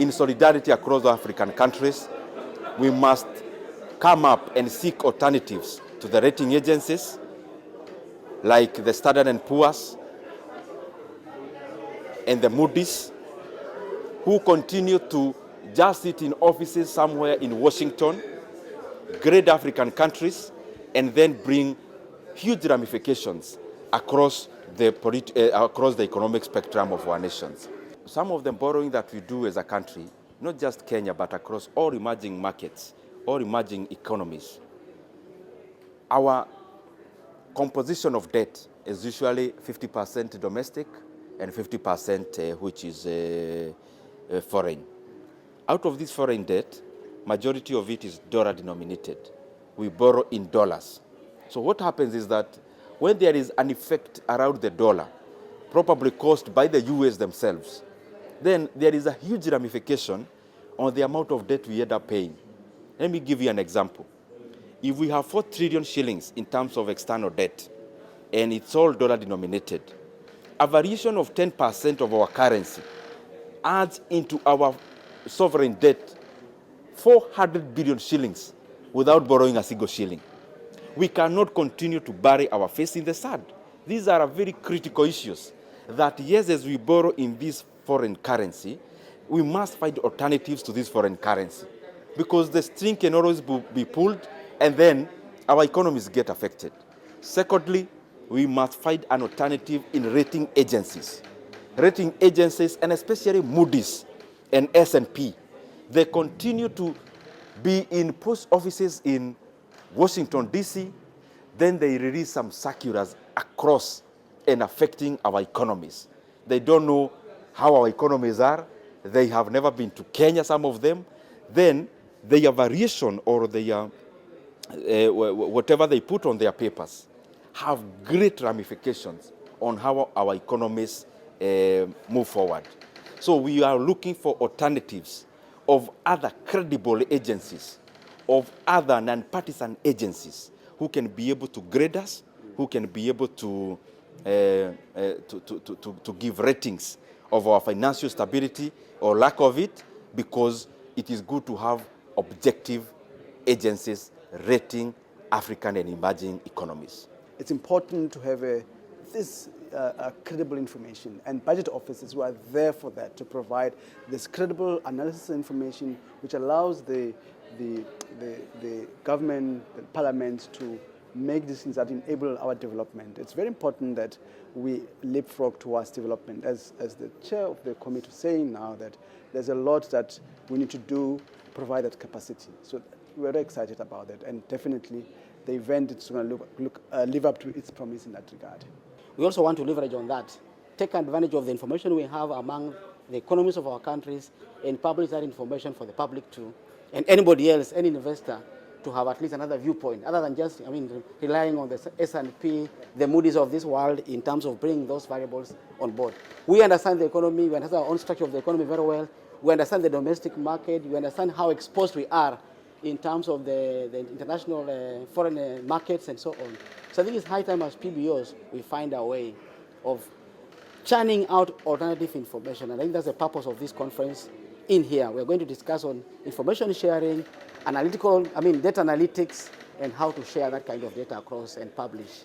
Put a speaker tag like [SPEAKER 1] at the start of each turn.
[SPEAKER 1] in solidarity across the African countries, we must come up and seek alternatives to the rating agencies like the Standard & Poor's and the Moody's, who continue to just sit in offices somewhere in Washington, grade African countries, and then bring huge ramifications across the economic spectrum of our nations. Some of the borrowing that we do as a country, not just Kenya, but across all emerging markets, all emerging economies, our composition of debt is usually 50% domestic and 50% which is foreign. Out of this foreign debt, majority of it is dollar denominated. We borrow in dollars. So what happens is that when there is an effect around the dollar, probably caused by the US themselves, then there is a huge ramification on the amount of debt we end up paying. Let me give you an example. If we have 4 trillion shillings in terms of external debt, and it's all dollar denominated, a variation of 10% of our currency adds into our sovereign debt 400 billion shillings without borrowing a single shilling. We cannot continue to bury our face in the sand. These are very critical issues that, yes, as we borrow in this foreign currency, we must find alternatives to this foreign currency, because the string can always be pulled and then our economies get affected. Secondly, we must find an alternative in rating agencies. Rating agencies, and especially Moody's and S&P, they continue to be in post offices in Washington, D.C., then they release some circulars across and affecting our economies. They don't know how our economies are. They have never been to Kenya, some of them. Then their variation or their whatever they put on their papers have great ramifications on how our economies move forward. So we are looking for alternatives of other credible agencies, of other non-partisan agencies who can be able to grade us, who can be able to give ratings of our financial stability or lack of it, because it is good to have objective agencies rating African and emerging economies.
[SPEAKER 2] It's important to have credible information, and budget officers who are there for that, to provide this credible analysis information which allows the government, the parliament, to make decisions that enable our development. It's very important that we leapfrog towards development. As the chair of the committee is saying now, that there's a lot that we need to do to provide that capacity. So we're very excited about that, and definitely the event is going to live up to its promise in that regard.
[SPEAKER 3] We also want to leverage on that, take advantage of the information we have among the economies of our countries, and publish that information for the public too, and anybody else, any investor, to have at least another viewpoint, other than just, relying on the S&P, the Moody's of this world in terms of bringing those variables on board. We understand the economy, we understand our own structure of the economy very well, we understand the domestic market, we understand how exposed we are in terms of the international foreign markets and so on. So I think it's high time as PBOs we find a way of churning out alternative information. And I think that's the purpose of this conference in here. We're going to discuss on information sharing, data analytics, and how to share that kind of data across and publish.